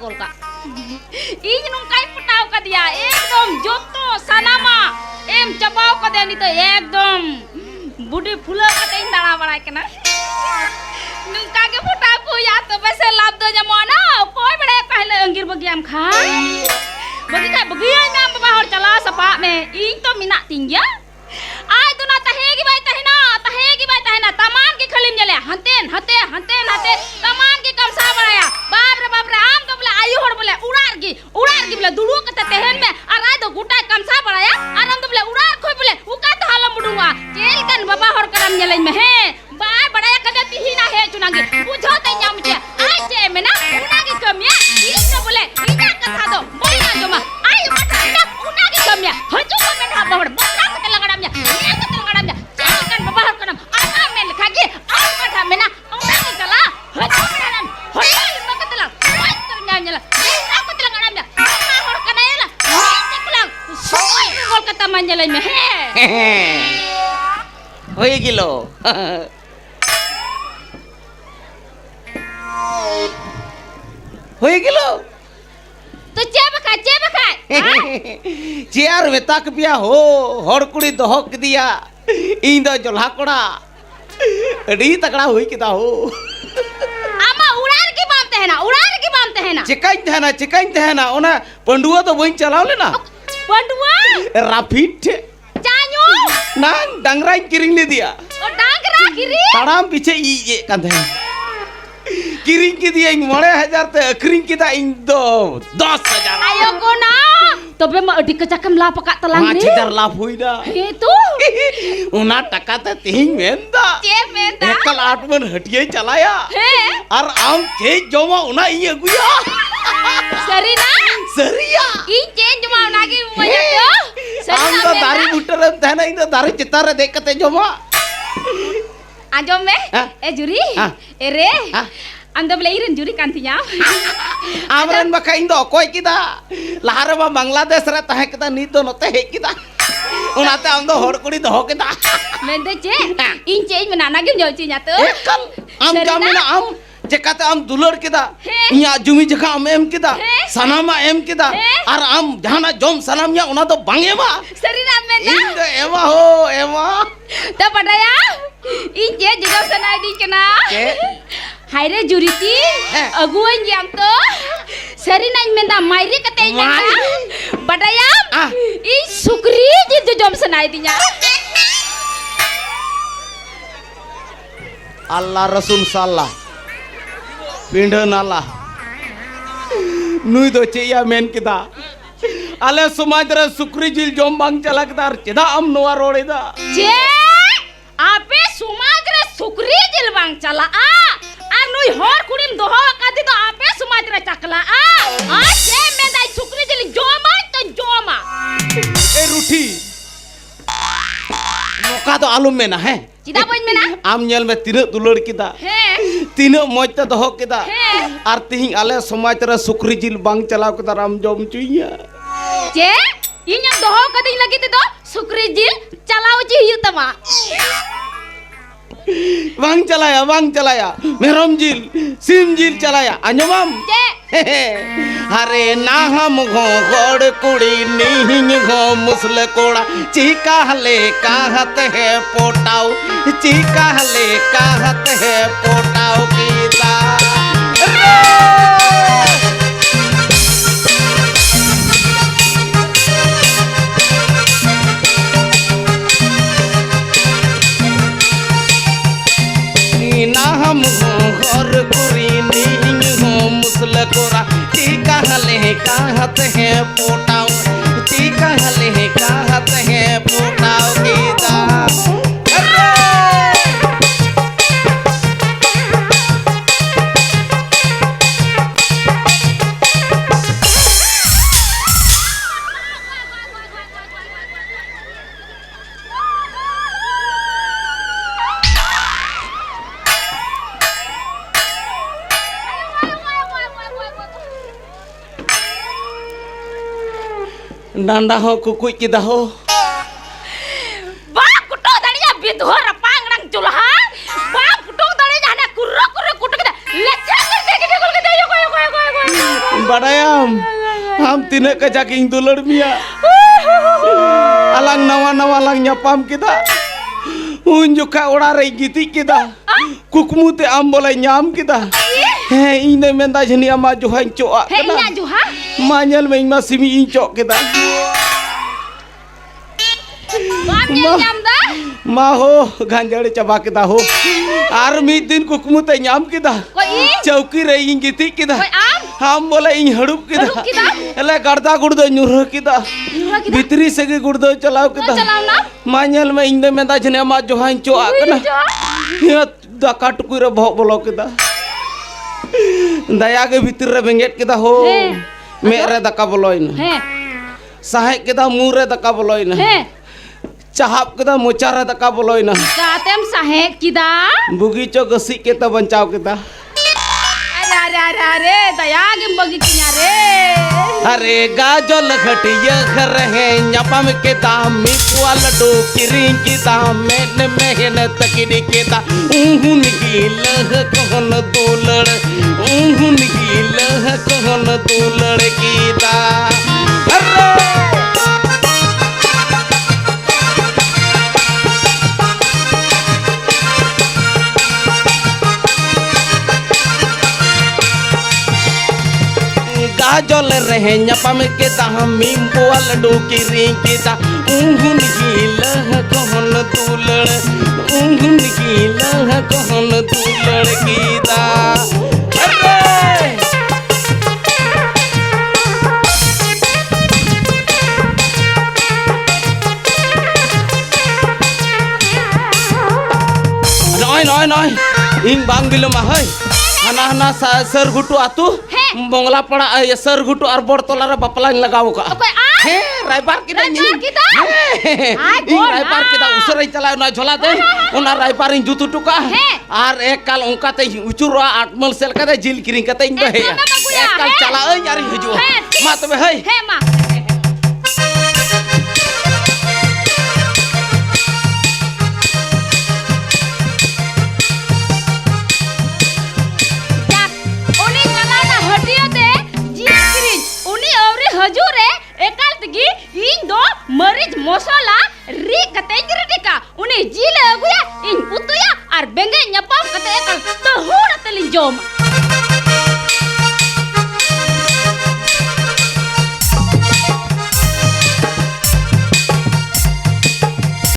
गोल का इन नुकाई पटाव का दिया एकदम जोतो सनामा एम चबाव का दिया नहीं तो एकदम बुढ़ी फुला का तेज दाना बड़ा के ना नुका के पटाव को या तो वैसे लाभ दो जमाना कोई बड़े पहले अंगिर बगी हम खा बगी का बगी में हम बाहर चला सपा में इन तो मिना तिंगिया आय तो ना तहेगी बाई तहेना तमाम की खलीम जले हंतेन तमाम की कम सा बढ़ाया बाप रे आम तो बोले आयु होड़ बोले उड़ार की बोले दुड़ू के तेहन में और आय तो गुटा कम सा बढ़ाया और हम तो बोले उड़ार खोई बोले उका तो हालम बुडूंगा चेल कन बाबा होड़ करम जले में है बाय बढ़ाया कदे तिही ना है चुनांगे बुझो ते nya मुझे आय चे में ना उना की कमिया इन तो बोले इना कथा दो बोल ना जो मा आय कथा ना उना की कमिया हजू को में ना बहड़ बकरा के लगड़म nya बाबा हर करम आना में लिखा के आप कथा में ना उना की चला हजू करम होय मकतला होय तरnya nya aku telah ngadam nya बाबा हर कने ला teklang सोई कोलकाता मंजले में है होय गिलो होय गिलो तो चे बखा चेयर वेताक पिया हो हर कुड़ी दोह दिया इन दो जोल्हा कोड़ा अड़ी तकड़ा हुई किदा हो आमा उड़ार की बात है ना चिकाइन तेहना ओना पंडुआ तो बइन चलाव लेना पंडुआ राफिट जानो ना डांगरा किरिंग ले दिया ओ डांगरा किरी ताड़ाम पीछे ई ये कंधे किरिंग की दिया 9,000 ते अखरिंग किदा इन दो 10,000 ayo kona तबे म अडी कचाकम ला पका तलांग रे 5,000 लाभ हुईदा हे तो उना टका ते तिहिंग मेंदा चे मेंदा एकल आठमन हटिये चलाया हे और आम चे जोमा उना ई अगुया सरीना सरिया ई चेंज जमा नागी मजा तो आम तो दारी बुटर तहना इन दारी चितार देखते जोमा आजो में ए जुरी ए रे अंदर बोले इरन जुरी कांतिया आमरन बका इन दो कोई किदा लहारे बा बांग्लादेश रे तहे किदा नी तो नते हे किदा उनाते आम दो होड़ कुड़ी दो किदा मेंदे चे इन चेंज में नाना गिम जोची nya तो एकल आम जामिना आम जेकाते आम दुलर किदा इया जुमी जखा आम एम किदा सनामा एम किदा और आम जहाना जोम सनामया उना तो बांगेमा सरीना मेंदा इन दो एमा हो एमा तो पड़ाया इन जे जगह सनाई दी केना हाय रे जुरीती अगुवन जाम तो सरीना मेंदा मायरे कते मेंदा बड़ाया ई सुकरी जी जो जोम सनाई दिया अल्लाह रसूल साला पिंड नाला नुई दो चेया मेन किदा आले समाज रे सुकरी जिल जोम बांग चलकदार चेदा आम नोआ रोड़ेदा जे आपे समाज रे सुकरी जिल बांग चला आ नुई होर कुड़ीम दोहो कादी तो आपे समाज रे चकला आ जे मेंदा सुकरी जिल जोमा तो जोमा ए रूठी नोका तो आलू में ना है चिदा बन में ना आम नेल में तीन दुलड़ किदा तीन मौज ते दोहो किदा और तिहिं आले समाज रे सुकरी जिल बांग चलाव किदा राम जोम चुइया जे इन दोहो कदी लगी तो सुकरी जिल चलाव जी हियु तमा बांग चलाया मेहरम जिल सिम जिल चलाया अंजमाम हरे ना हम घो गोड़ कुड़ी नीहिंग घो मुसल कोड़ा चीका हले कहत है पोटाऊ चीका हले कहत है पोटाऊ कीदा ना हम घर कुरी नीहिंग घो मुसल कोड़ा चीका हले कहत है पोटाऊ चीका हले कहत है पोटाऊ कीदा डांडा हो कुकुई किदा हो बा कुटो दड़िया बिधो रपांग रंग चुल्हा बा कुटो दड़िया ना कुर्रो कुर्रो कुटो के लेचा कर दे के गोल के दे यो Badayam, ham tina kajaking dulur mia. Alang nawa alang nyapam kita. Unjuk ka orare giti kita. Kukmu te ambolai nyam kita. Hei ini menda jeni ama johan coa. Hei inya juha. Manyal main masih mi incok kita. Bamnya nyam dah. Maho ganjal coba kita ho. Armi din kukmu te nyam kita. Koi i. Chauki re ing giti kita. Koi am. Ham bola ing hadup kita. Hadup kita. Ele garda gurdo nyuruh kita. Nyuruh kita. Bitri segi gurdo calaw kita. Calaw na. Manyal main ini menda jeni ama johan coa kena. Ya daka tukure bohok bolok kita. Daya ke भीतर रे बेंगेट kita ho mere daka boloin sahek kita mure daka boloin cahap kita mocara daka boloin katem sahek kita bugi cho gesi kita bancau kita अरे दया के बगीचिया रे अरे गाजल घटिया घर है न्यापम के दामी पुआ लड्डू किरिंग की दाम में मेहनत की केता उहुन की लह कहन दुलड़ उहुन की लह कहन दुलड़ की दा अरे गाजल रहे न्यापम के दामी पुआ लड्डू किरिंग की दा उहुन की लह कहन दुलड़ उहुन की लह कहन दुलड़ की दा अरे नॉय ing bang bilum ahai hana sergutu atu bongla pada sergutu ar bortolara bapalan lagaw ka he raibar kita ni ing raibar kita usurai chalai na jhola de ona raibar ing jutu tuka ar ekal ongka te uchura atmal sel kate jil kiring kate ing bahe ekal chala ai ari hiju ma tobe hai he ma हजूरे एकाल तगी इन दो मरीज मसाला री कते गिरटिका उनी जीले अगुया इन पुतुया और बेंगे न्यापाम कते एकाल तहुड़ तलिन जोम